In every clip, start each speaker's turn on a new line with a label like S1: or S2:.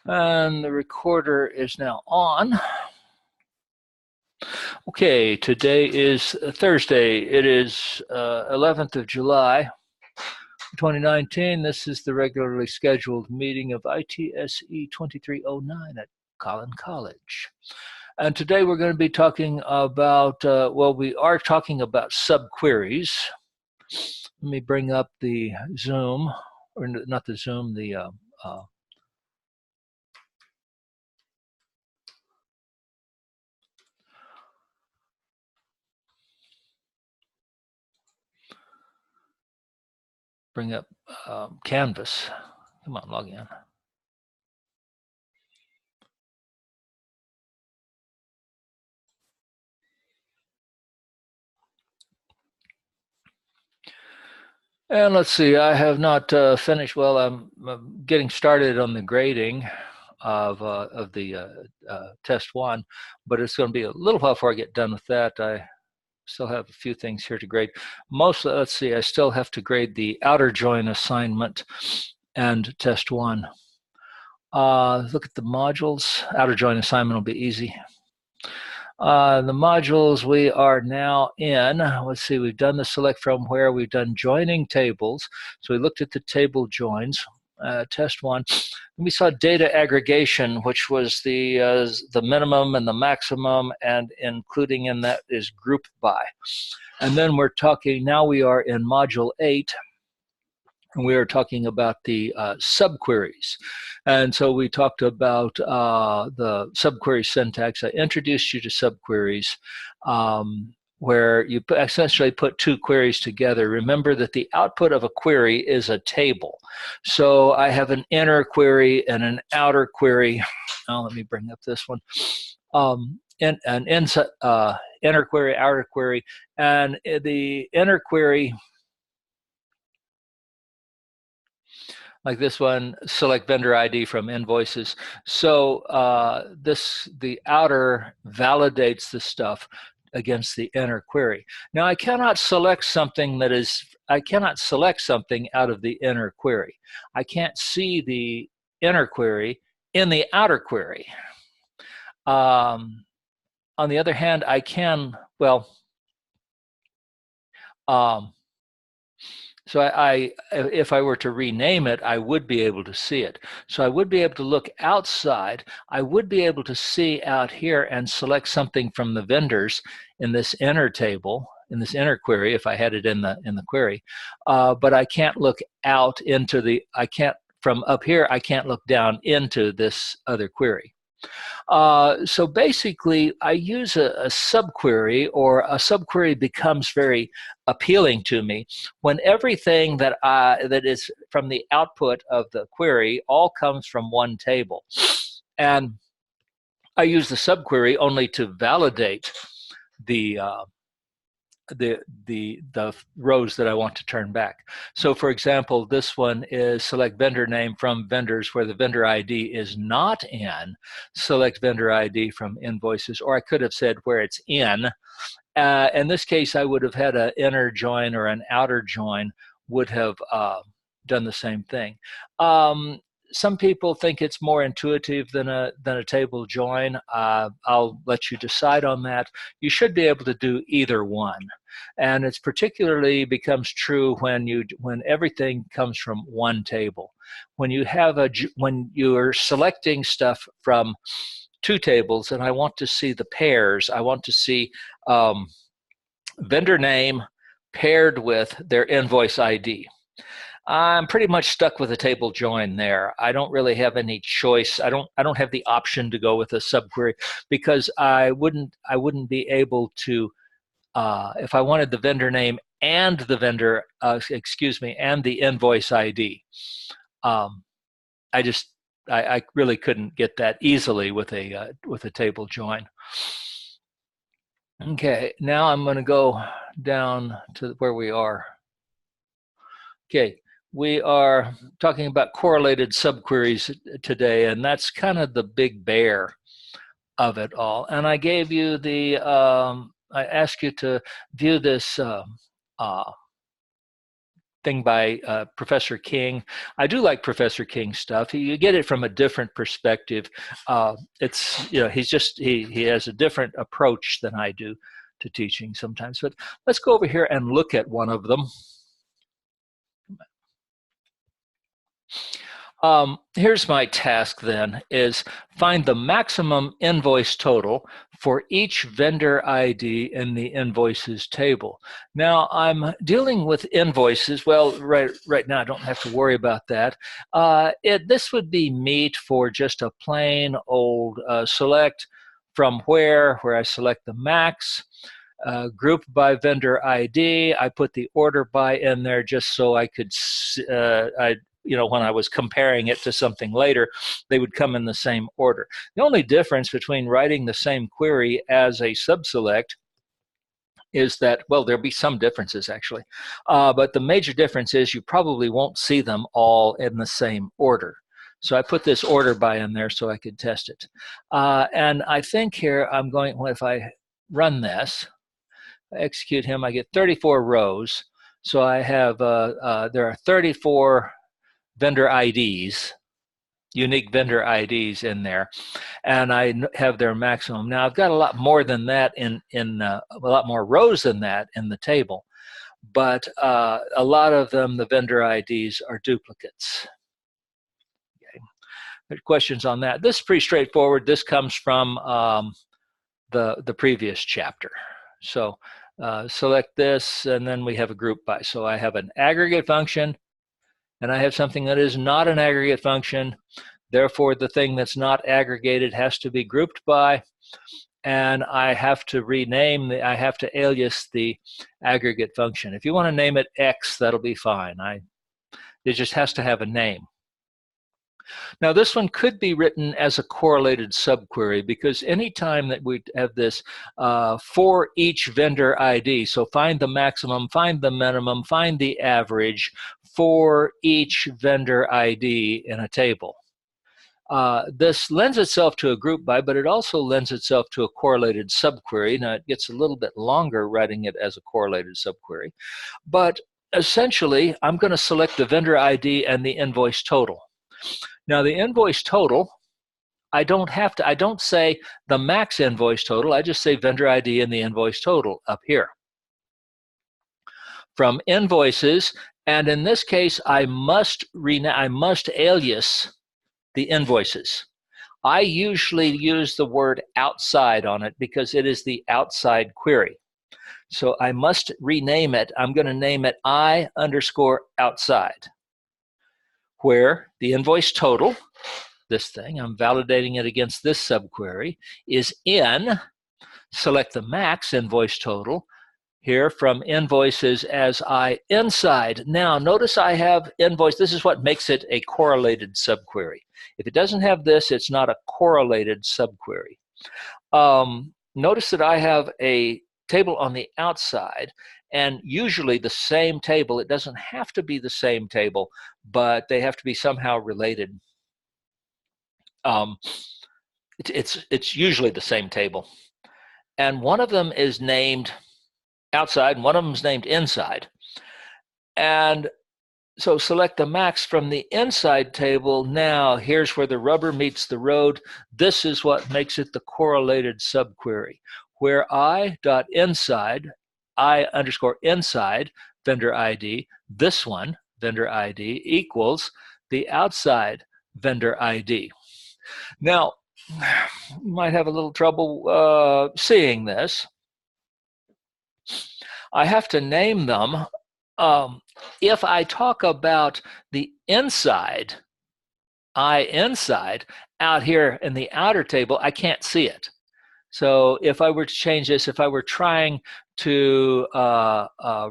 S1: And the recorder is now on. Okay, today is Thursday. It is 11th of July, 2019. This is the regularly scheduled meeting of ITSE 2309 at Collin College. And today we're going to be talking about, well, we are talking about subqueries. Let me bring up the Zoom, or not the Zoom, the bring up Canvas. Come on, log in. And let's see, I have not finished. Well, I'm getting started on the grading of the test one, but it's going to be a little while before I get done with that. I still have a few things here to grade. Mostly, let's see, I still have to grade the outer join assignment and test one. Look at the modules. Outer join assignment will be easy. The modules we are now in, let's see, we've done the select from where, we've done joining tables. So we looked at the table joins, test one. And we saw data aggregation, which was the minimum and the maximum, and including in that is group by. And then we're talking, now we are in module 8, and we are talking about the subqueries. And so we talked about the subquery syntax. I introduced you to subqueries, where you essentially put two queries together. Remember that the output of a query is a table. So I have an inner query and an outer query. Now let me bring up this one. An inner query, outer query, and the inner query, like this one, select vendor ID from invoices. So the outer validates the stuff against the inner query. Now I cannot select something out of the inner query. I can't see the inner query in the outer query. On the other hand, I can, well, so if I were to rename it, I would be able to see it. So I would be able to look outside. I would be able to see out here and select something from the vendors in this inner table, in this inner query, if I had it in the query. But I can't look out into from up here, I can't look down into this other query. So basically, I use a subquery, or a subquery becomes very appealing to me when everything that is from the output of the query all comes from one table. And I use the subquery only to validate the rows that I want to turn back. So for example, this one is select vendor name from vendors where the vendor ID is not in, select vendor ID from invoices, or I could have said where it's in. In this case, I would have had an inner join or an outer join would have done the same thing. Some people think it's more intuitive than a table join. I'll let you decide on that. You should be able to do either one, and it's particularly becomes true when everything comes from one table. When you are selecting stuff from two tables, and I want to see the pairs. I want to see vendor name paired with their invoice ID. I'm pretty much stuck with a table join there. I don't really have any choice. I don't have the option to go with a subquery because I wouldn't be able to, if I wanted the vendor name and the vendor, and the invoice ID. I really couldn't get that easily with a table join. Okay, now I'm going to go down to where we are. Okay, we are talking about correlated subqueries today, and that's kind of the big bear of it all. And I gave you I asked you to view this thing by Professor King. I do like Professor King's stuff. You get it from a different perspective. It's, he has a different approach than I do to teaching sometimes. But let's go over here and look at one of them. Here's my task then, is find the maximum invoice total for each vendor ID in the invoices table. Now I'm dealing with invoices. Well, right now I don't have to worry about that. This would be meat for just a plain old select from where I select the max. Group by vendor ID. I put the order by in there just so I could, when I was comparing it to something later, they would come in the same order. The only difference between writing the same query as a subselect is that, well, there'll be some differences actually, but the major difference is you probably won't see them all in the same order. So I put this order by in there so I could test it. And I think here I'm going, well, if I run this, I execute him, I get 34 rows. So I have, there are 34 vendor IDs, unique vendor IDs in there, and I have their maximum. Now I've got a lot more than that a lot more rows than that in the table, but a lot of them, the vendor IDs, are duplicates. Okay. There's questions on that. This is pretty straightforward. This comes from the previous chapter. So select this, and then we have a group by. So I have an aggregate function, and I have something that is not an aggregate function. Therefore, the thing that's not aggregated has to be grouped by, and I have to rename, I have to alias the aggregate function. If you want to name it X, that'll be fine. It just has to have a name. Now this one could be written as a correlated subquery, because anytime that we have this for each vendor ID, so find the maximum, find the minimum, find the average for each vendor ID in a table. This lends itself to a group by, but it also lends itself to a correlated subquery. Now it gets a little bit longer writing it as a correlated subquery, but essentially I'm going to select the vendor ID and the invoice total. Now the invoice total, I don't say the max invoice total, I just say vendor ID and the invoice total up here. From invoices, and in this case I must alias the invoices. I usually use the word outside on it because it is the outside query. So I must rename it. I'm going to name it I_outside, where the invoice total, this thing, I'm validating it against this subquery, is in, select the max invoice total, here from invoices as I inside. Now notice I have invoice. This is what makes it a correlated subquery. If it doesn't have this, it's not a correlated subquery. Notice that I have a table on the outside, and usually the same table. It doesn't have to be the same table, but they have to be somehow related. It's usually the same table, and one of them is named outside and one of them is named inside. And so select the max from the inside table. Now here's where the rubber meets the road. This is what makes it the correlated subquery, where I.inside, I_inside vendor ID, this one, vendor ID, equals the outside vendor ID. Now, you might have a little trouble seeing this. I have to name them. If I talk about the inside, I_inside, out here in the outer table, I can't see it. So if I were to change this, if I were trying to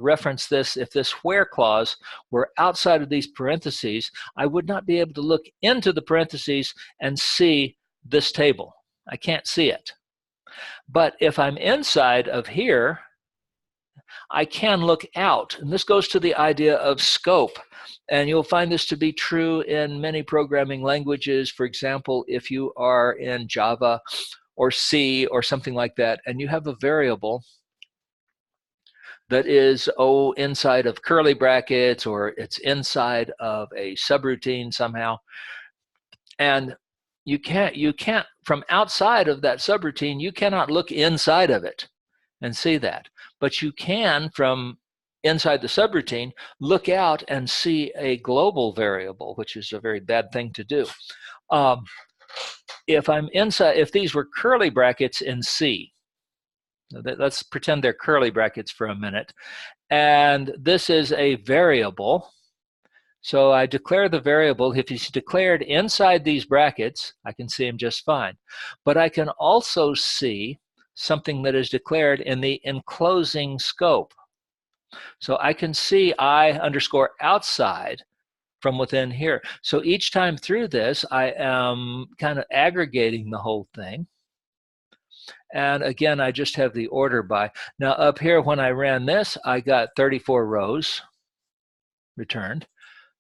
S1: reference this, if this where clause were outside of these parentheses, I would not be able to look into the parentheses and see this table. I can't see it. But if I'm inside of here, I can look out. And this goes to the idea of scope. And you'll find this to be true in many programming languages. For example, if you are in Java or C or something like that, and you have a variable that is, inside of curly brackets, or it's inside of a subroutine somehow. And you can't from outside of that subroutine, you cannot look inside of it and see that. But you can, from inside the subroutine, look out and see a global variable, which is a very bad thing to do. If I'm inside, if these were curly brackets in C, let's pretend they're curly brackets for a minute, and this is a variable. So I declare the variable. If it's declared inside these brackets, I can see him just fine. But I can also see something that is declared in the enclosing scope. So I can see I underscore outside from within here. So each time through this, I am kind of aggregating the whole thing. And again, I just have the order by. Now up here, when I ran this, I got 34 rows returned.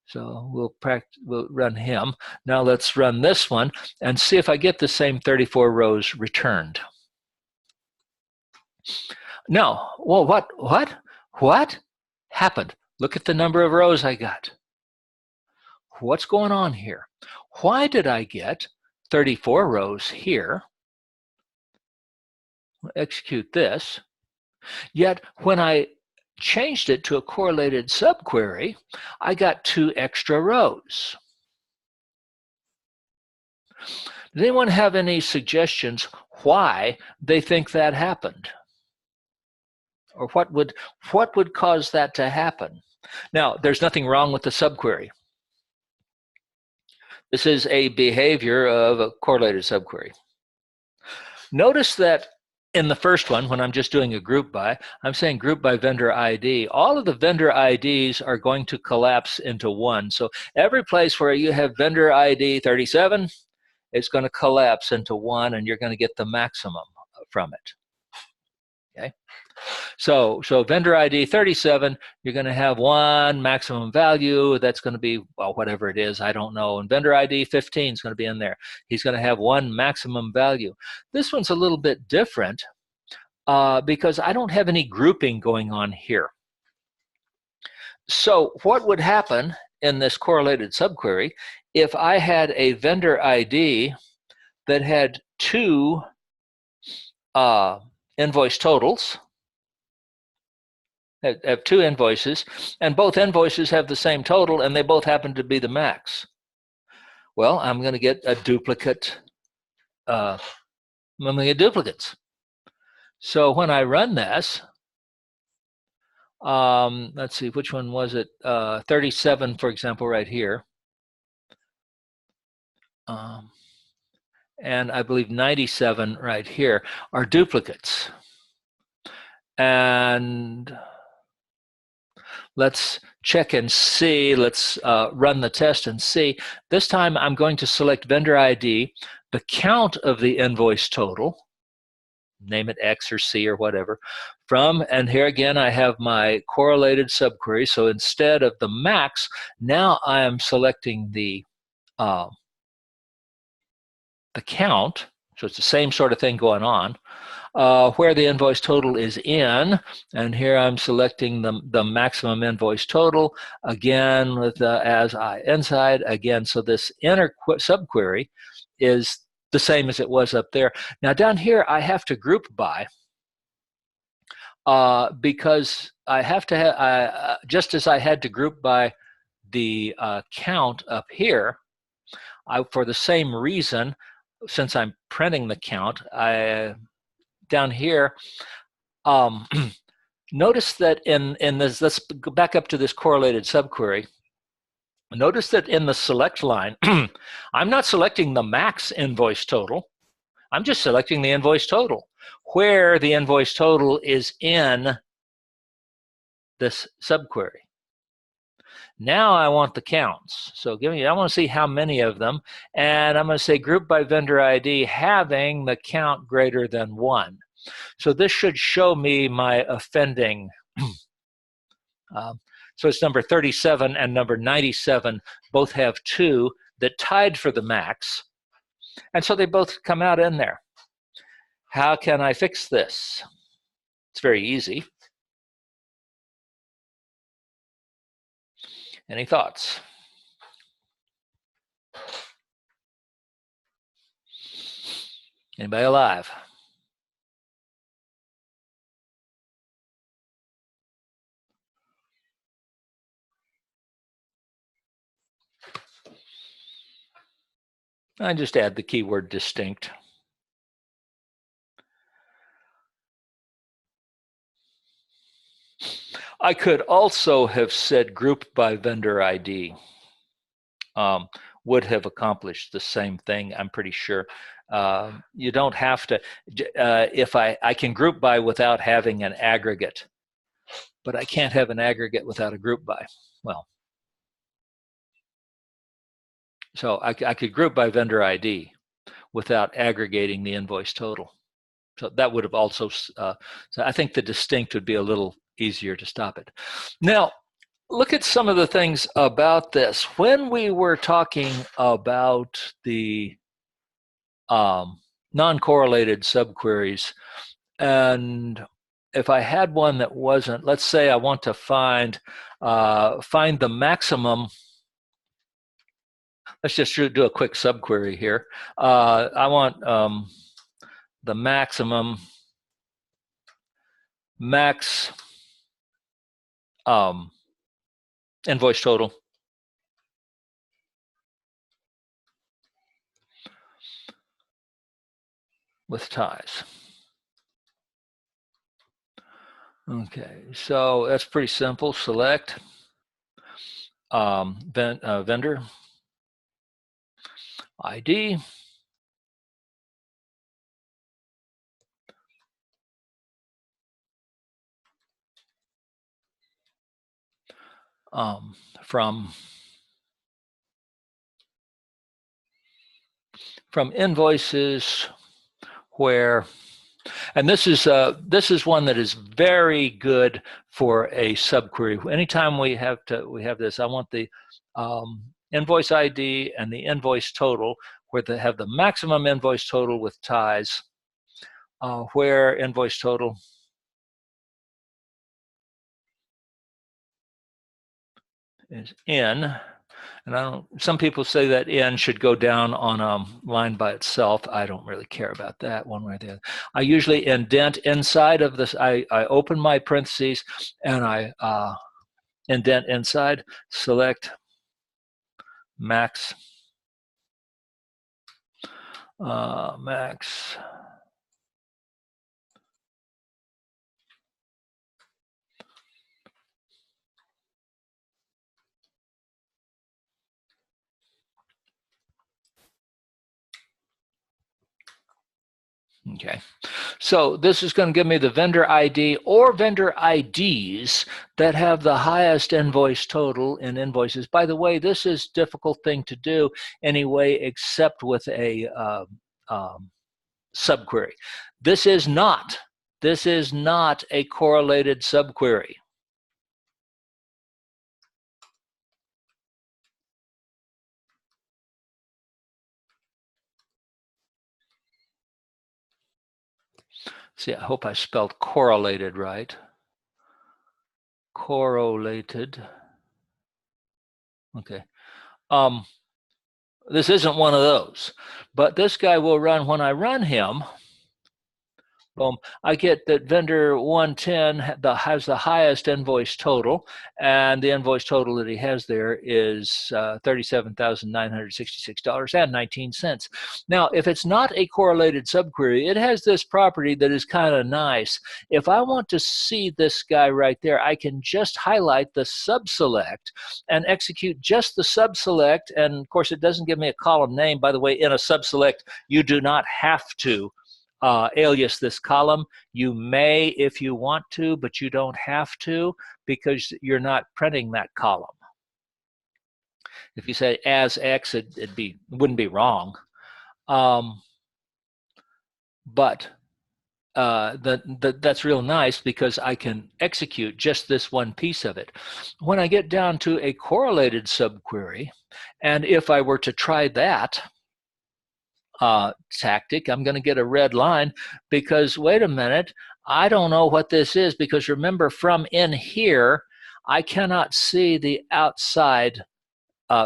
S1: So we'll run him. Now let's run this one and see if I get the same 34 rows returned. No. Well, what happened? Look at the number of rows I got. What's going on here? Why did I get 34 rows here? Execute this. Yet when I changed it to a correlated subquery, I got 2 extra rows. Does anyone have any suggestions why they think that happened? Or what would cause that to happen? Now, there's nothing wrong with the subquery. This is a behavior of a correlated subquery. Notice that in the first one, when I'm just doing a group by, I'm saying group by vendor ID. All of the vendor IDs are going to collapse into one. So every place where you have vendor ID 37, it's going to collapse into one, and you're going to get the maximum from it. Okay. So vendor ID 37, you're going to have one maximum value. That's going to be, well, whatever it is, I don't know. And vendor ID 15 is going to be in there. He's going to have one maximum value. This one's a little bit different because I don't have any grouping going on here. So what would happen in this correlated subquery if I had a vendor ID that had 2 invoice totals? Have 2 invoices, and both invoices have the same total, and they both happen to be the max. Well, I'm going to get a duplicate. I'm going to get duplicates. So when I run this, let's see, which one was it? 37, for example, right here. And I believe 97 right here are duplicates. And let's check and see. Let's run the test and see. This time I'm going to select vendor ID, the count of the invoice total, name it X or C or whatever, and here again I have my correlated subquery. So instead of the max, now I am selecting the count. So it's the same sort of thing going on. Where the invoice total is in, and here I'm selecting the maximum invoice total, again with as I inside, again, so this inner subquery is the same as it was up there. Now down here I have to group by because I have to have, just as I had to group by the count up here, for the same reason, since I'm printing the count, down here, notice that in this, let's go back up to this correlated subquery. Notice that in the select line, I'm not selecting the max invoice total. I'm just selecting the invoice total, where the invoice total is in this subquery. Now I want the counts. So I want to see how many of them, and I'm going to say group by vendor ID having the count greater than 1. So this should show me my offending. So it's number 37 and number 97 both have 2 that tied for the max, and so they both come out in there. How can I fix this? It's very easy. Any thoughts? Anybody alive? I just add the keyword distinct. I could also have said group by vendor ID. Would have accomplished the same thing, I'm pretty sure. You don't have to, if I can group by without having an aggregate, but I can't have an aggregate without a group by. Well, so I could group by vendor ID without aggregating the invoice total. So that would have also, so I think the distinct would be a little easier to stop it. Now, look at some of the things about this. When we were talking about the non-correlated subqueries, and if I had one that wasn't, let's say I want to find the maximum. Let's just do a quick subquery here. I want the maximum max invoice total with ties. Okay, so that's pretty simple. Select vendor ID. From invoices where, and this is one that is very good for a subquery. Anytime we have this, I want the invoice ID and the invoice total where they have the maximum invoice total with ties, where invoice total is in, and some people say that in should go down on a line by itself. I don't really care about that one way or the other. I usually indent inside of this. I open my parentheses and I indent inside, select max, max. Okay, so this is going to give me the vendor ID or vendor IDs that have the highest invoice total in invoices. By the way, this is a difficult thing to do anyway, except with a subquery. This is not a correlated subquery. See, I hope I spelled correlated right. Correlated. Okay. This isn't one of those, but this guy will run. When I run him, boom, I get that vendor 110 has the highest invoice total, and the invoice total that he has there is $37,966.19. Now, if it's not a correlated subquery, it has this property that is kind of nice. If I want to see this guy right there, I can just highlight the subselect and execute just the subselect, and of course, it doesn't give me a column name. By the way, in a subselect, you do not have to alias this column. You may if you want to, but you don't have to because you're not printing that column. If you say as X, it wouldn't be wrong. But that's real nice because I can execute just this one piece of it. When I get down to a correlated subquery, and if I were to try that tactic, I'm going to get a red line because, wait a minute, I don't know what this is, because remember, from in here, I cannot see the outside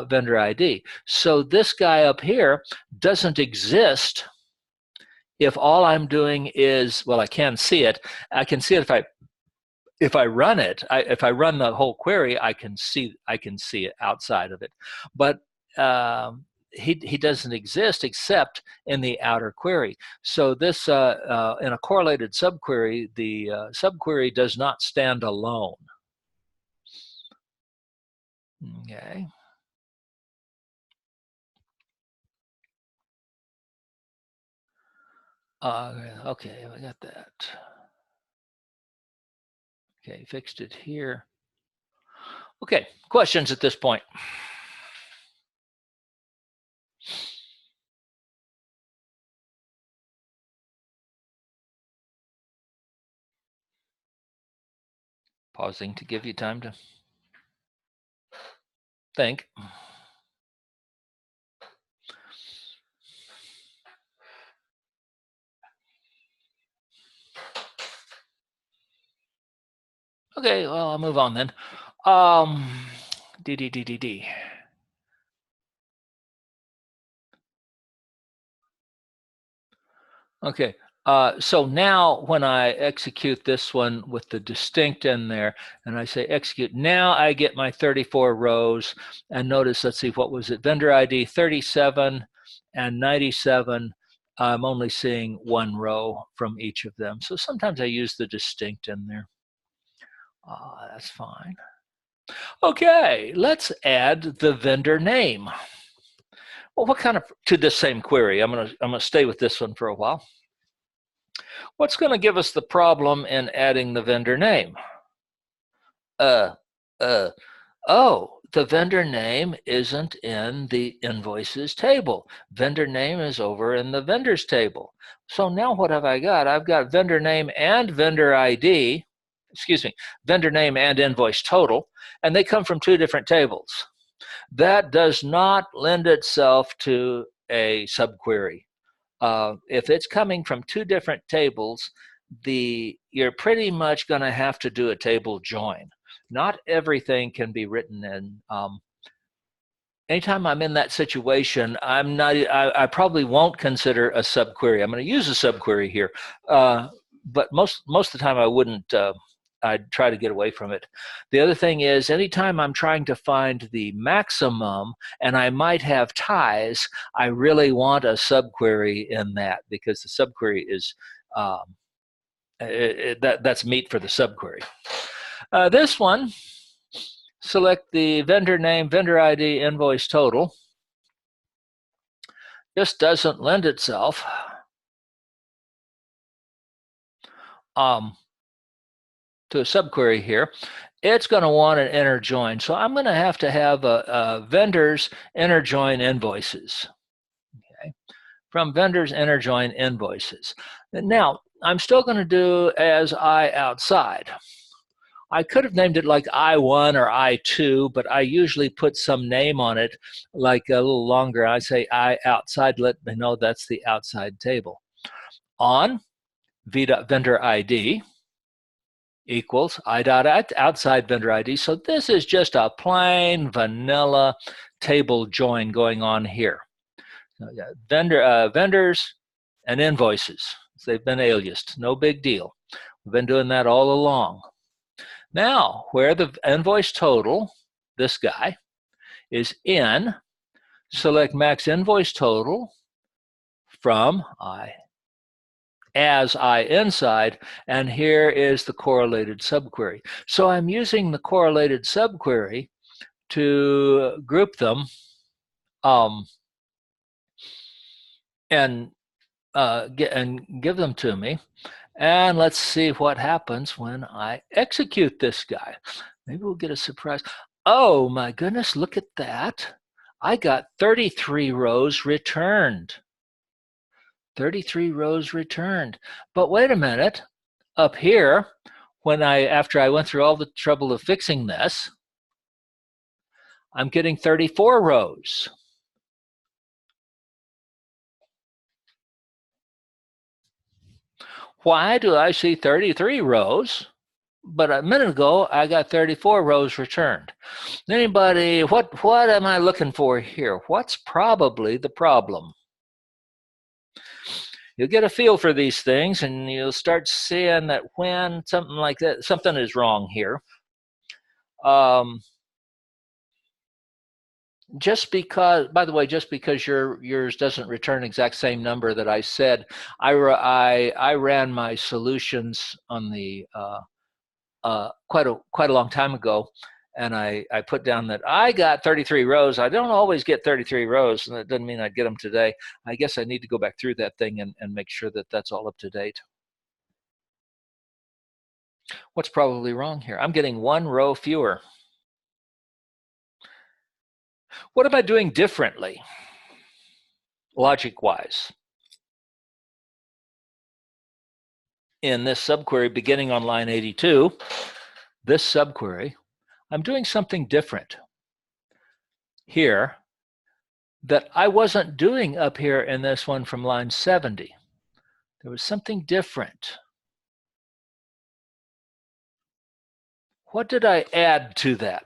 S1: vendor ID. So this guy up here doesn't exist if all I'm doing is, well, I can see it. I can see it if I run it. If I run the whole query, I can see it outside of it. But he doesn't exist except in the outer query. So this in a correlated subquery, the subquery does not stand alone. Okay. Okay, I got that. Okay, fixed it here. Okay, questions at this point? Pausing to give you time to think. Okay, well, I'll move on then. D. Okay, so now when I execute this one with the distinct in there, and I say execute, now I get my 34 rows. And notice, let's see, what was it? Vendor ID 37 and 97. I'm only seeing one row from each of them. So sometimes I use the distinct in there. That's fine. Okay, let's add the vendor name. Well, what kind of, to this same query? I'm gonna stay with this one for a while. What's going to give us the problem in adding the vendor name? Oh, the vendor name isn't in the invoices table. Vendor name is over in the vendors table. So now what have I got? I've got vendor name and vendor ID, excuse me, vendor name and invoice total, and they come from two different tables. That does not lend itself to a subquery. If it's coming from two different tables, you're pretty much going to have to do a table join. Not everything can be written in. Anytime I'm in that situation, I probably won't consider a subquery. I'm going to use a subquery here, but most of the time I wouldn't. I'd try to get away from it. The other thing is, anytime I'm trying to find the maximum and I might have ties, I really want a subquery in that, because the subquery is, that's meat for the subquery. This one, select the vendor name, vendor ID, invoice total. Just doesn't lend itself to a subquery here. It's going to want an inner join. So I'm going to have a vendors inner join invoices. Okay, from vendors inner join invoices. Now, I'm still going to do as I outside. I could have named it like I1 or I2, but I usually put some name on it, like a little longer. I say I outside, let me know that's the outside table. On vendor ID equals I dot outside vendor ID. So this is just a plain vanilla table join going on here. So vendors and invoices. They've been aliased. No big deal. We've been doing that all along. Now, where the invoice total, this guy, is in, select max invoice total from as I inside, and here is the correlated subquery. So I'm using the correlated subquery to group them and give them to me. And let's see what happens when I execute this guy. Maybe we'll get a surprise. Oh my goodness, look at that. I got 33 rows returned. 33 rows returned. But wait a minute. Up here, after I went through all the trouble of fixing this, I'm getting 34 rows. Why do I see 33 rows but a minute ago I got 34 rows returned. Anybody, what am I looking for here? What's probably the problem? You'll get a feel for these things and you'll start seeing that when something like that, something is wrong here. Just because, by the way, just because yours doesn't return exact same number that I said, I ran my solutions on the quite a long time ago, and I put down that I got 33 rows. I don't always get 33 rows, and that doesn't mean I'd get them today. I guess I need to go back through that thing and make sure that that's all up to date. What's probably wrong here? I'm getting 1 row fewer. What am I doing differently, logic-wise? In this subquery beginning on line 82, this subquery, I'm doing something different here that I wasn't doing up here in this one from line 70. There was something different. What did I add to that?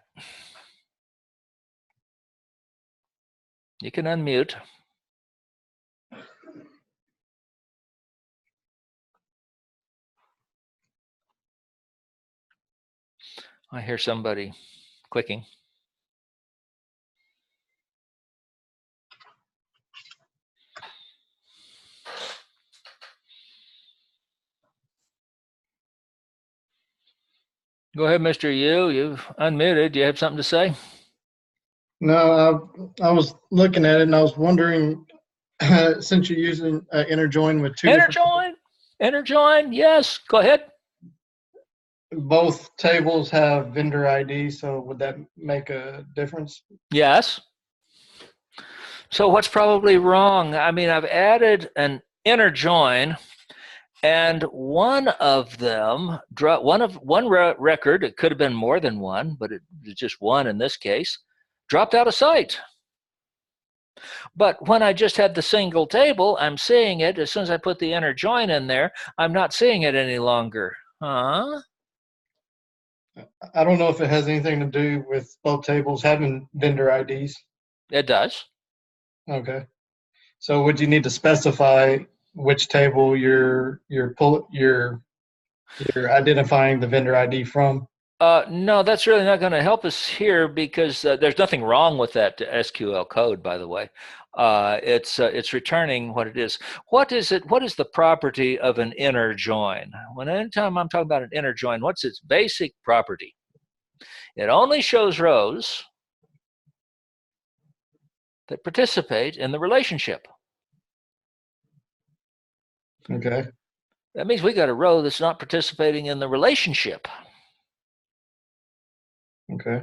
S1: You can unmute. I hear somebody clicking. Go ahead, Mr. Yu. You've unmuted. Do you have something to say?
S2: No, I was looking at it and I was wondering, since you're using inner join with two
S1: Inner join, yes, go ahead.
S2: Both tables have vendor ID, so would that make a difference?
S1: Yes. So what's probably wrong? I mean, I've added an inner join, and one of them, one record, it could have been more than one, but it's just one in this case, dropped out of sight. But when I just had the single table, I'm seeing it. As soon as I put the inner join in there, I'm not seeing it any longer. Huh?
S2: I don't know if it has anything to do with both tables having vendor IDs.
S1: It does.
S2: Okay. So would you need to specify which table you're identifying the vendor ID from?
S1: No, that's really not going to help us here because there's nothing wrong with that SQL code, by the way. It's returning what it is. What is it? What is the property of an inner join? Anytime I'm talking about an inner join, what's its basic property? It only shows rows that participate in the relationship.
S2: Okay.
S1: That means we got a row that's not participating in the relationship.
S2: Okay.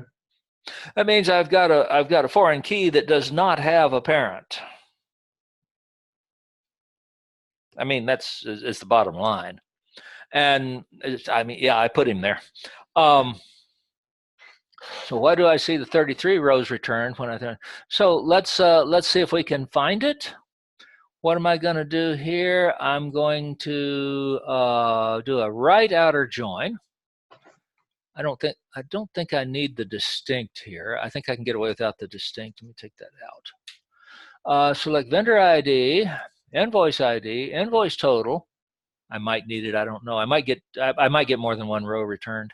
S1: That means I've got a foreign key that does not have a parent. I mean, that's the bottom line. And I mean, yeah, I put him there. So why do I see the 33 rows returned when I think? So let's see if we can find it. What am I going to do here? I'm going to do a right outer join. I don't think I need the distinct here. I think I can get away without the distinct. Let me take that out. Select vendor ID, invoice ID, invoice total. I might need it. I don't know. I might get more than one row returned.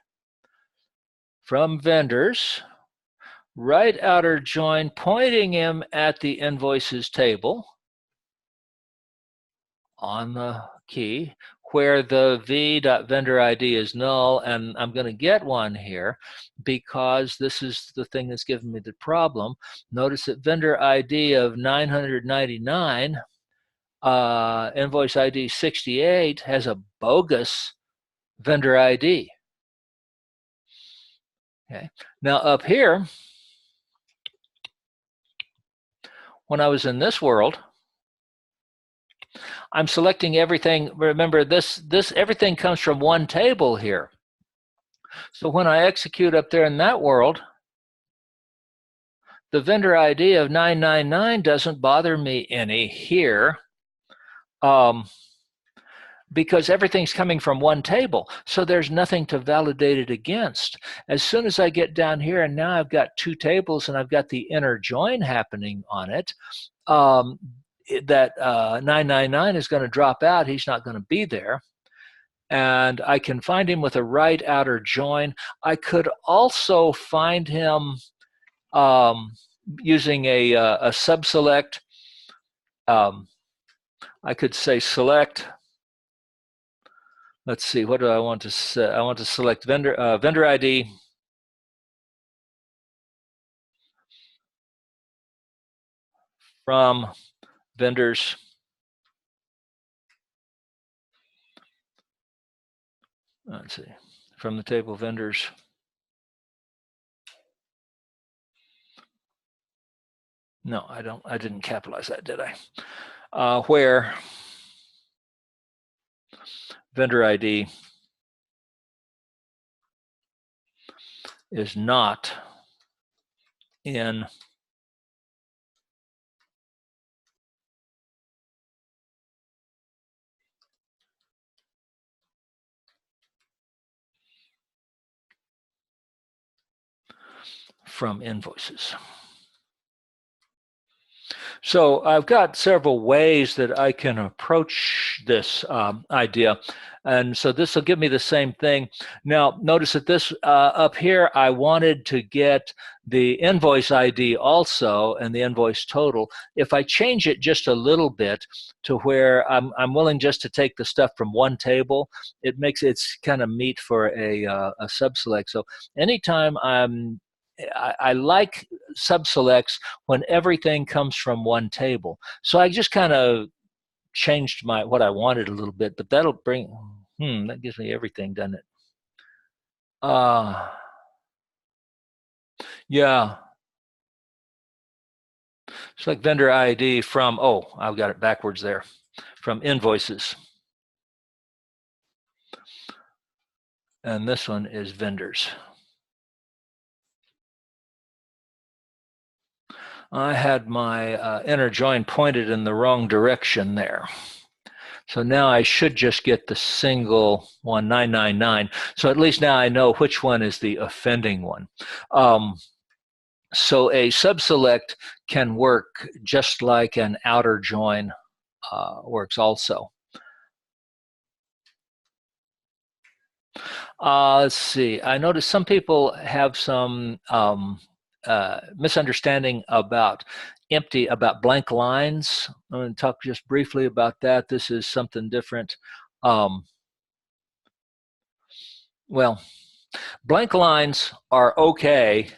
S1: From vendors, right outer join, pointing him at the invoices table on the key where the v.vendor ID is null, and I'm going to get one here because this is the thing that's giving me the problem. Notice that vendor ID of 999, invoice ID 68 has a bogus vendor ID. Okay. Now up here, when I was in this world, I'm selecting everything. Remember, this everything comes from one table here. So when I execute up there in that world, the vendor ID of 999 doesn't bother me any here. because everything's coming from one table. So there's nothing to validate it against. As soon as I get down here and now I've got two tables and I've got the inner join happening on it, that 999 is going to drop out. He's not going to be there. And I can find him with a right outer join. I could also find him using a subselect. I could say select. Let's see, what do I want to say? I want to select vendor ID. From vendors. Let's see, from the table vendors. No, I didn't capitalize that, did I? Where vendor ID is not in from invoices. So I've got several ways that I can approach this idea. And so this will give me the same thing. Now, notice that this up here, I wanted to get the invoice ID also and the invoice total. If I change it just a little bit to where I'm willing just to take the stuff from one table, it makes it's kind of meat for a subselect. So anytime I like subselects when everything comes from one table. So I just kind of changed what I wanted a little bit, but that'll bring, that gives me everything, doesn't it? Yeah. Select vendor ID from, I've got it backwards there, from invoices. And this one is vendors. I had my inner join pointed in the wrong direction there. So now I should just get the single one, 999. So at least now I know which one is the offending one. So a subselect can work just like an outer join works also. Let's see. I noticed some people have some misunderstanding about blank lines. I'm going to talk just briefly about that. This is something different. Well, blank lines are okay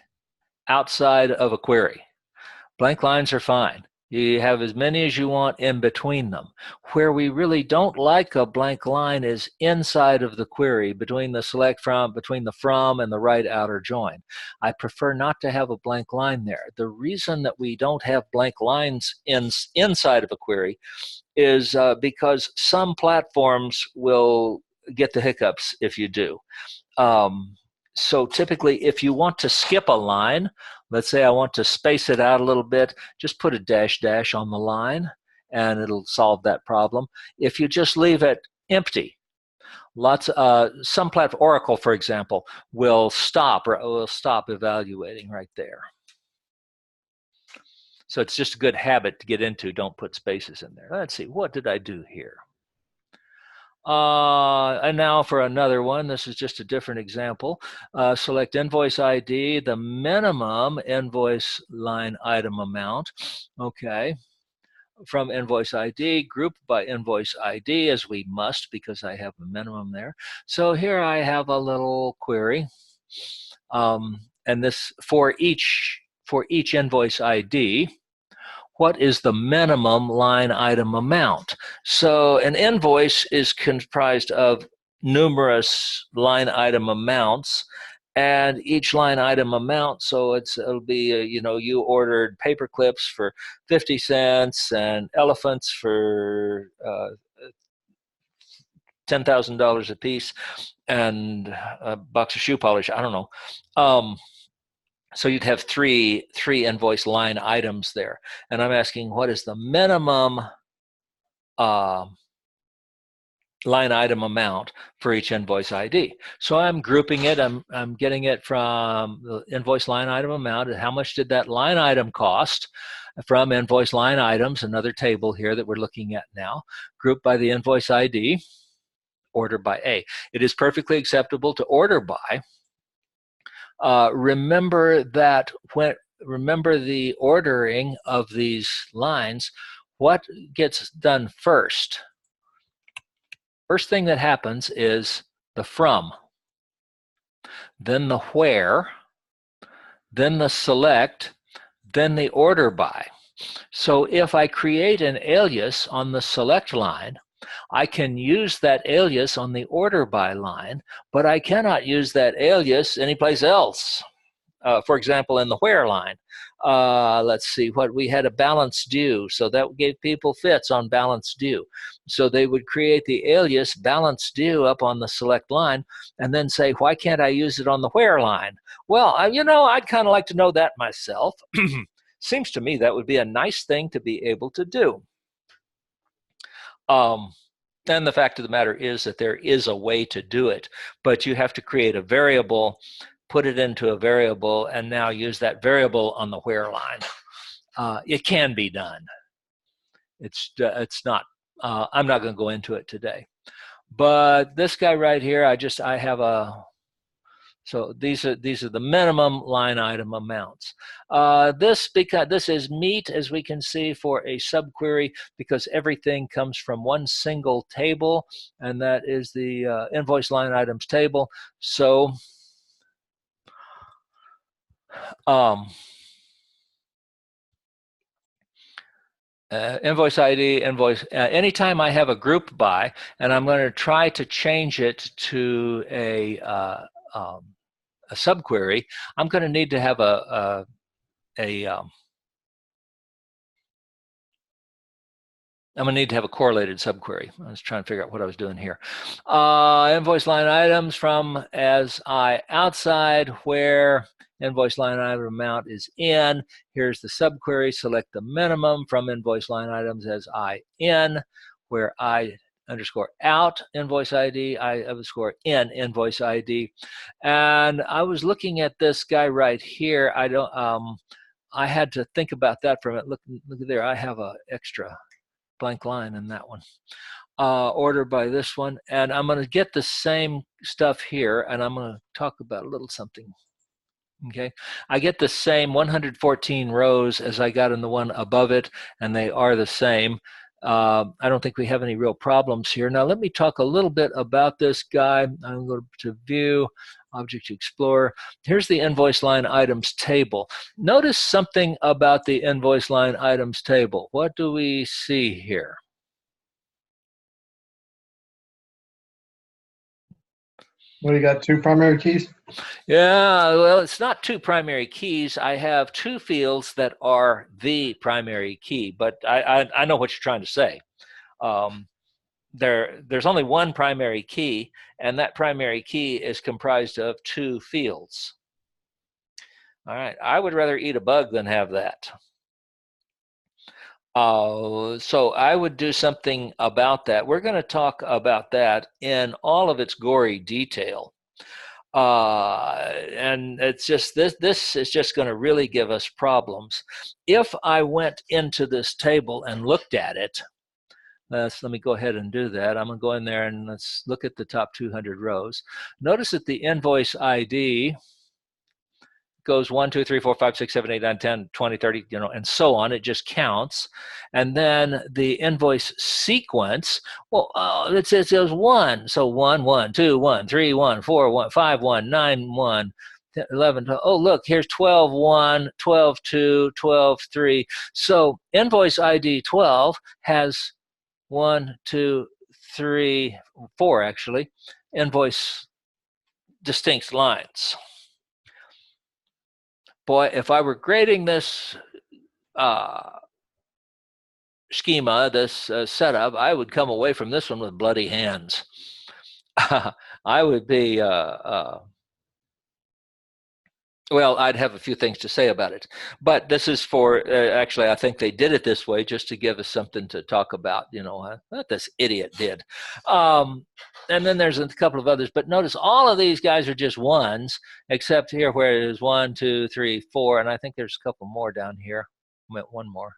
S1: outside of a query. Blank lines are fine. You have as many as you want in between them. Where we really don't like a blank line is inside of the query, between the select from, between the from and the right outer join. I prefer not to have a blank line there. The reason that we don't have blank lines inside of a query is because some platforms will get the hiccups if you do. So typically, if you want to skip a line, let's say I want to space it out a little bit, just put a dash on the line and it'll solve that problem. If you just leave it empty, some platform, Oracle, for example, will stop evaluating right there. So it's just a good habit to get into. Don't put spaces in there. Let's see, what did I do here? And now for another one, this is just a different example. Select invoice ID, the minimum invoice line item amount. Okay. From invoice ID, group by invoice ID, as we must because I have a minimum there. So here I have a little query. And this for each invoice ID, what is the minimum line item amount? So an invoice is comprised of numerous line item amounts, and each line item amount, so it'll be, you ordered paper clips for 50 cents and elephants for $10,000 a piece, and a box of shoe polish, I don't know. So you'd have three invoice line items there. And I'm asking, what is the minimum line item amount for each invoice ID. So I'm grouping it. I'm getting it from the invoice line item amount and how much did that line item cost from invoice line items, another table here that we're looking at now, grouped by the invoice ID, order by A. It is perfectly acceptable to order by. Remember the ordering of these lines. What gets done first? First thing that happens is the from, then the where, then the select, then the order by. So if I create an alias on the select line, I can use that alias on the order by line, but I cannot use that alias anyplace else. For example, in the where line, let's see what we had, a balance due. So that gave people fits on balance due. So they would create the alias balance due up on the select line and then say, why can't I use it on the where line? Well, I'd kind of like to know that myself. Seems to me that would be a nice thing to be able to do. And the fact of the matter is that there is a way to do it, but you have to create a variable, put it into a variable, and now use that variable on the where line. It can be done. It's not. I'm not going to go into it today. But this guy right here, I have a. So these are the minimum line item amounts. This is meat, as we can see, for a subquery because everything comes from one single table, and that is the invoice line items table. So invoice ID, anytime I have a group by, and I'm going to try to change it to a subquery, I'm going to need to have I'm going to need to have a correlated subquery. I was trying to figure out what I was doing here. Invoice line items from as I outside, where invoice line item amount is in. Here's the subquery. Select the minimum from invoice line items as I in, where I underscore out invoice ID, I underscore in invoice ID. And I was looking at this guy right here. I had to think about that for a minute. Look there, I have an extra blank line in that one. Order by this one, and I'm going to get the same stuff here, and I'm going to talk about a little something. Okay, I get the same 114 rows as I got in the one above it, and they are the same. I don't think we have any real problems here. Now let me talk a little bit about this guy. I'm going to view, Object Explorer. Here's the invoice line items table. Notice something about the invoice line items table. What do we see here?
S2: Well, you got two primary keys?
S1: Yeah, well, it's not two primary keys. I have two fields that are the primary key, but I know what you're trying to say. There's only one primary key, and that primary key is comprised of two fields. All right, I would rather eat a bug than have that. So I would do something about that. We're going to talk about that in all of its gory detail. And it's just this is just going to really give us problems. If I went into this table and looked at it, let me go ahead and do that. I'm going to go in there and let's look at the top 200 rows. Notice that the invoice ID goes 1, 2, 3, 4, 5, 6, 7, 8, 9, 10, 20, 30, and so on. It just counts. And then the invoice sequence, well, it goes 1. So 1, 1, 2, 1, 3, 1, 4, 1, 5, 1, 9, 1, 11, 12. Oh, look, here's 12, 1, 12, 2, 12, 3. So invoice ID 12 has 1, 2, 3, 4, actually, invoice distinct lines. Boy, if I were grading this schema, this setup, I would come away from this one with bloody hands. I would be Well, I'd have a few things to say about it, but this is for actually, I think they did it this way just to give us something to talk about. You know, what this idiot did. And then there's a couple of others, but notice all of these guys are just ones, except here where it is 1, 2, 3, 4, and I think there's a couple more down here. One more.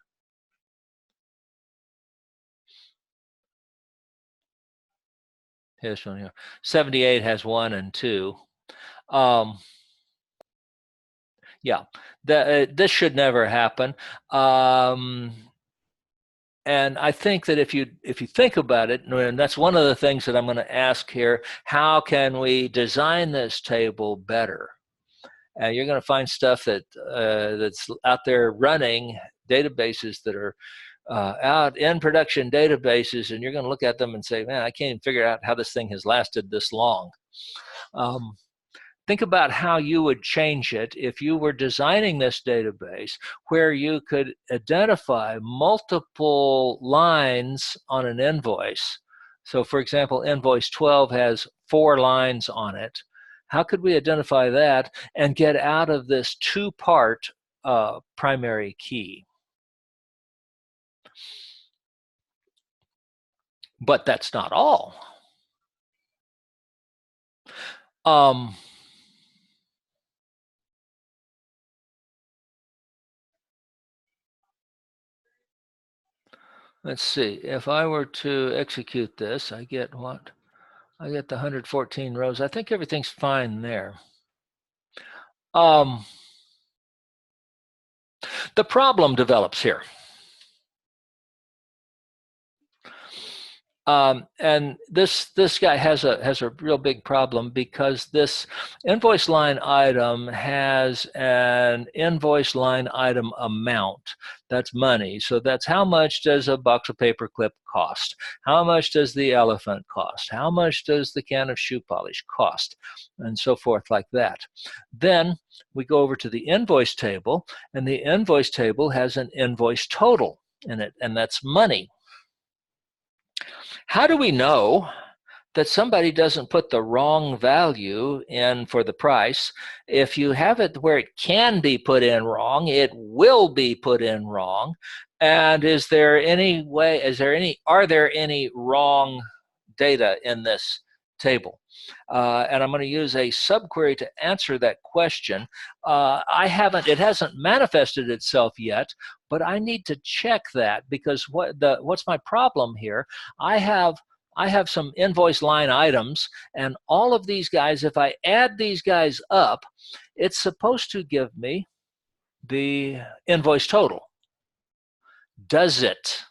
S1: Here's one here. 78 has 1 and 2. Yeah, this should never happen. And I think that if you think about it, and that's one of the things that I'm going to ask here, how can we design this table better? And you're going to find stuff that that's out there running, databases that are out in production databases, and you're going to look at them and say, man, I can't even figure out how this thing has lasted this long. Think about how you would change it if you were designing this database where you could identify multiple lines on an invoice. So for example, invoice 12 has 4 lines on it. How could we identify that and get out of this 2-part primary key? But that's not all. Let's see, if I were to execute this, I get what? I get the 114 rows. I think everything's fine there. The problem develops here. And this guy has a real big problem because this invoice line item has an invoice line item amount. That's money. So that's how much does a box of paper clip cost? How much does the elephant cost? How much does the can of shoe polish cost? And so forth like that. Then we go over to the invoice table, and the invoice table has an invoice total in it, and that's money. How do we know that somebody doesn't put the wrong value in for the price? If you have it where it can be put in wrong, it will be put in wrong. And are there any wrong data in this table? And I'm going to use a subquery to answer that question. It hasn't manifested itself yet, but I need to check that because what's my problem here? I have some invoice line items, and all of these guys, if I add these guys up, it's supposed to give me the invoice total. Does it?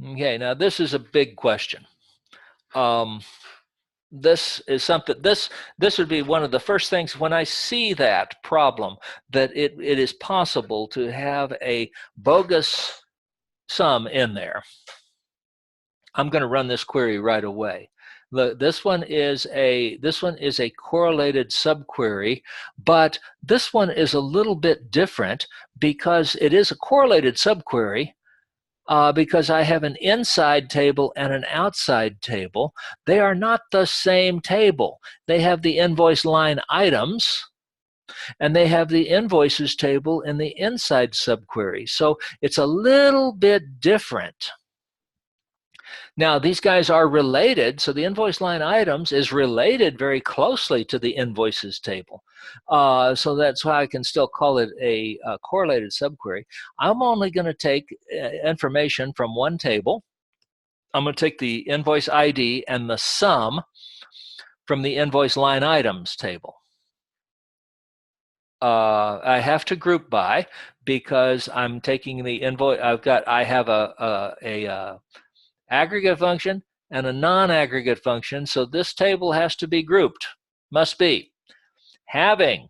S1: Okay, now this is a big question. This is something, this would be one of the first things when I see that problem, that it is possible to have a bogus sum in there. I'm going to run this query right away. Look, this one is a correlated subquery, but this one is a little bit different because it is a correlated subquery. Because I have an inside table and an outside table. They are not the same table. They have the invoice line items, and they have the invoices table in the inside subquery. So it's a little bit different. Now, these guys are related, so the invoice line items is related very closely to the invoices table. So that's why I can still call it a correlated subquery. I'm only going to take information from one table. I'm going to take the invoice ID and the sum from the invoice line items table. I have to group by because I'm taking the invoice. I have a aggregate function and a non-aggregate function, so this table has to be grouped. Must be. Having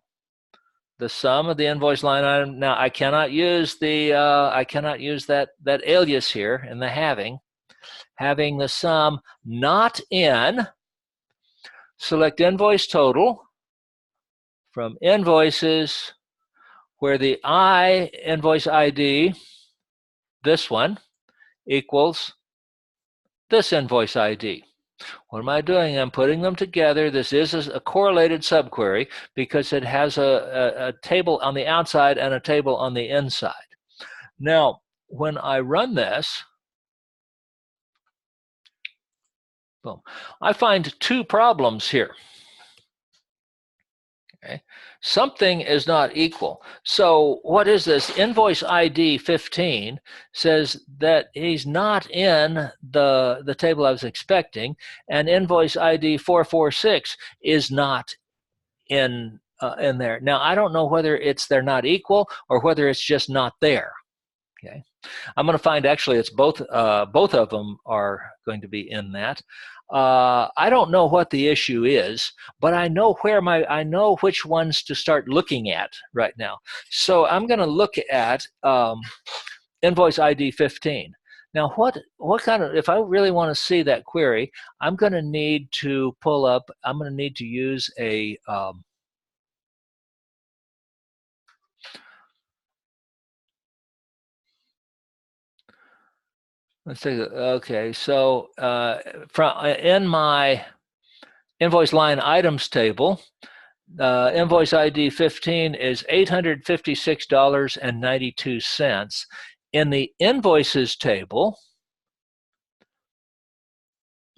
S1: the sum of the invoice line item. Now I cannot use that alias here in the having. Having the sum not in. Select invoice total from invoices where the invoice ID, this one, equals this invoice ID. What am I doing? I'm putting them together. This is a correlated subquery because it has a table on the outside and a table on the inside. Now, when I run this, boom, I find two problems here. Okay. Something is not equal. So what is this? Invoice ID 15 says that he's not in the table I was expecting, and invoice ID 446 is not in there. Now, I don't know whether they're not equal or whether it's just not there. Okay. I'm going to find actually it's both of them are going to be in that. I don't know what the issue is, but I know I know which ones to start looking at right now. So I'm going to look at invoice ID 15. Now, what kind of, if I really want to see that query, I'm going to need to pull up, I'm going to need to use a let's take a, okay, so in my invoice line items table, invoice ID 15 is $856.92. In the invoices table,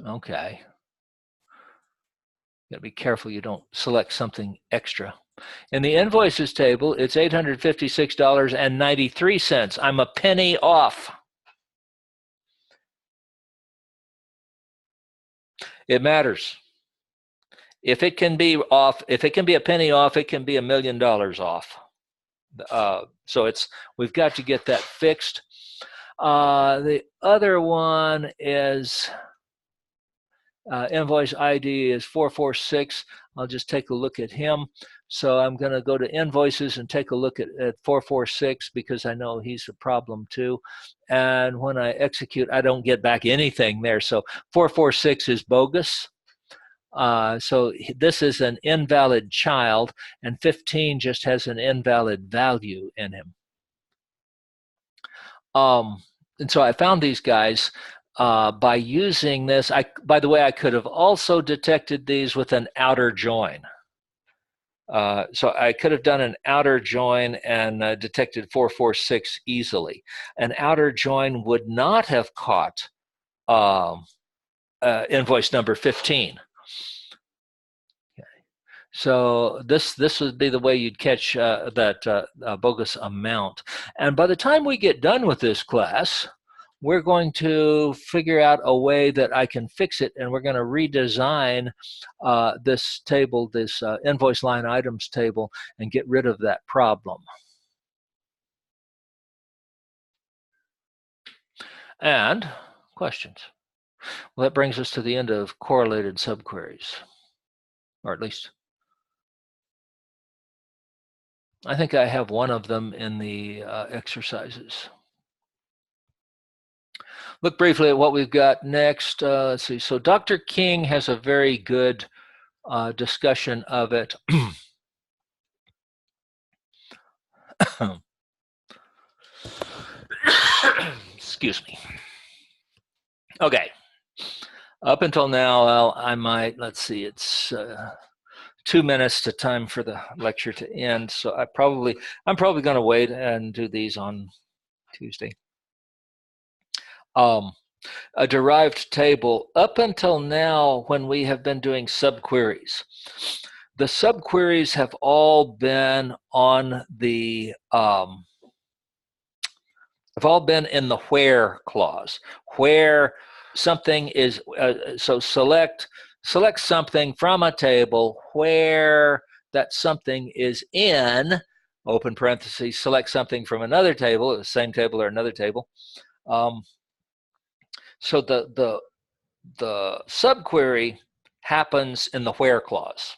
S1: okay, you gotta be careful you don't select something extra. In the invoices table, it's $856.93. I'm a penny off. It matters. If it can be off, if it can be a penny off, it can be $1 million off. So we've got to get that fixed. The other one is invoice ID is 446. I'll just take a look at him. So I'm going to go to invoices and take a look at 446 because I know he's a problem too. And when I execute, I don't get back anything there. So 446 is bogus. So this is an invalid child, and 15 just has an invalid value in him. And so I found these guys by using this. By the way, I could have also detected these with an outer join. So I could have done an outer join and detected 446 easily. An outer join would not have caught invoice number 15. So this would be the way you'd catch that bogus amount. And by the time we get done with this class, we're going to figure out a way that I can fix it, and we're going to redesign this table, this invoice line items table, and get rid of that problem. And questions? Well, that brings us to the end of correlated subqueries, or at least I think I have one of them in the exercises. Look briefly at what we've got next. Let's see. So Dr. King has a very good discussion of it. Excuse me. Okay. Up until now, I might, let's see, it's 2 minutes to time for the lecture to end. So I'm probably going to wait and do these on Tuesday. A derived table. Up until now, when we have been doing subqueries, the subqueries have all been on the have all been in the where clause, where something is. So select something from a table where that something is in, open parentheses, select something from another table, the same table or another table. So the subquery happens in the where clause.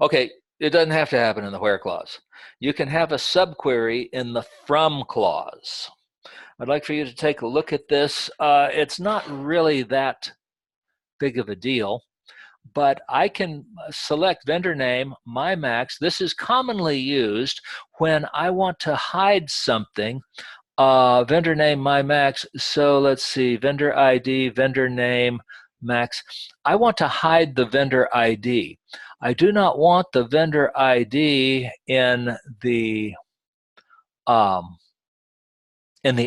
S1: Okay, it doesn't have to happen in the where clause. You can have a subquery in the from clause. I'd like for you to take a look at this. It's not really that big of a deal, but I can select vendor name, MyMax. This is commonly used when I want to hide something Vendor name, MyMax. So let's see, vendor ID, vendor name, Max. I want to hide the vendor ID. I do not want the vendor ID in the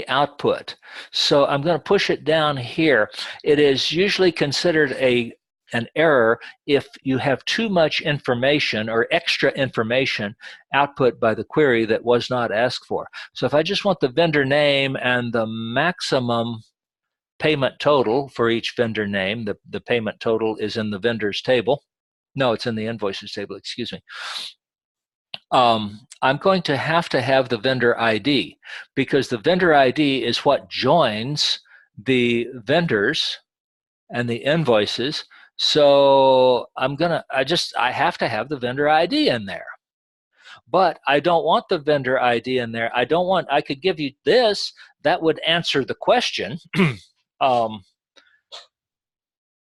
S1: output. So I'm going to push it down here. It is usually considered an error if you have too much information or extra information output by the query that was not asked for. So if I just want the vendor name and the maximum payment total for each vendor name, the payment total is in the vendors table. No, it's in the invoices table, excuse me. I'm going to have the vendor ID, because the vendor ID is what joins the vendors and the invoices. So I have to have the vendor ID in there. But I don't want the vendor ID in there. I could give you this, that would answer the question.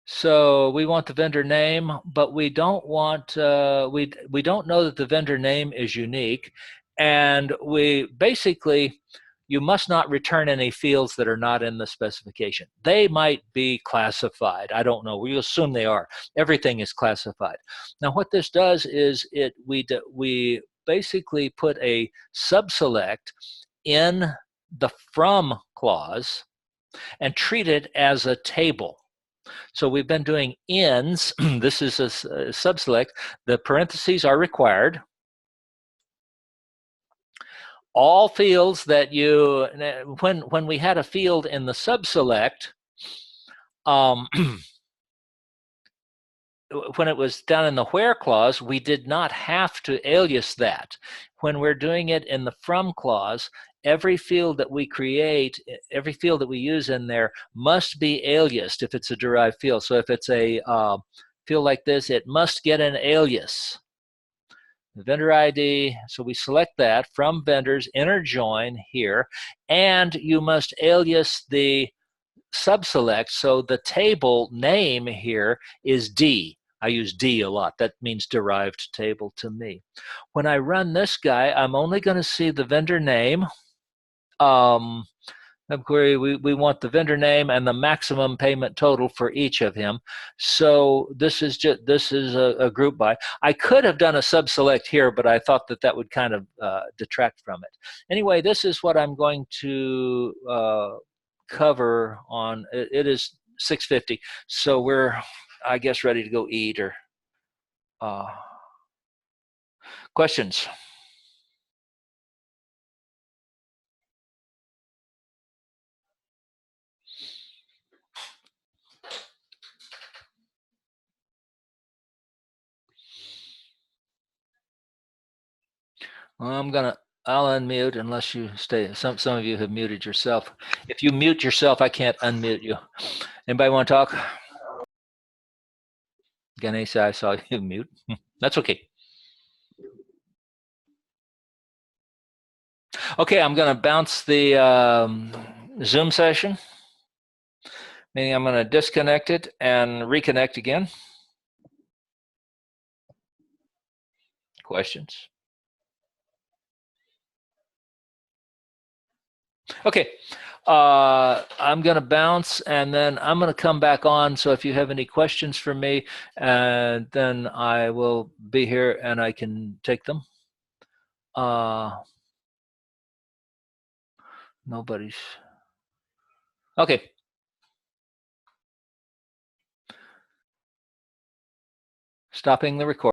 S1: So we want the vendor name, but we don't want, we don't know that the vendor name is unique. And we basically, you must not return any fields that are not in the specification. They might be classified. I don't know. We assume they are. Everything is classified. Now what this does is we basically put a subselect in the from clause and treat it as a table. So we've been doing ins. This is a subselect. The parentheses are required. All fields that you, when we had a field in the subselect, when it was done in the where clause, we did not have to alias that. When we're doing it in the from clause, every field that we create, every field that we use in there must be aliased if it's a derived field. So if it's a field like this, it must get an alias. The vendor ID, so we select that from vendors, inner join here, and you must alias the subselect. So the table name here is D. I use D a lot. That means derived table to me. When I run this guy, I'm only going to see the vendor name. Query, we want the vendor name and the maximum payment total for each of him. So this is a group by. I could have done a subselect here, but I thought that would kind of detract from it. Anyway, this is what I'm going to cover on. It is 6:50, so we're, I guess, ready to go eat or questions. I'll unmute unless you stay. Some of you have muted yourself. If you mute yourself, I can't unmute you. Anybody want to talk? Ganesha, I saw you mute. That's okay. Okay, I'm going to bounce the Zoom session. Meaning I'm going to disconnect it and reconnect again. Questions? Okay, I'm going to bounce and then I'm going to come back on. So if you have any questions for me, then I will be here and I can take them. Nobody's. Okay. Stopping the recording.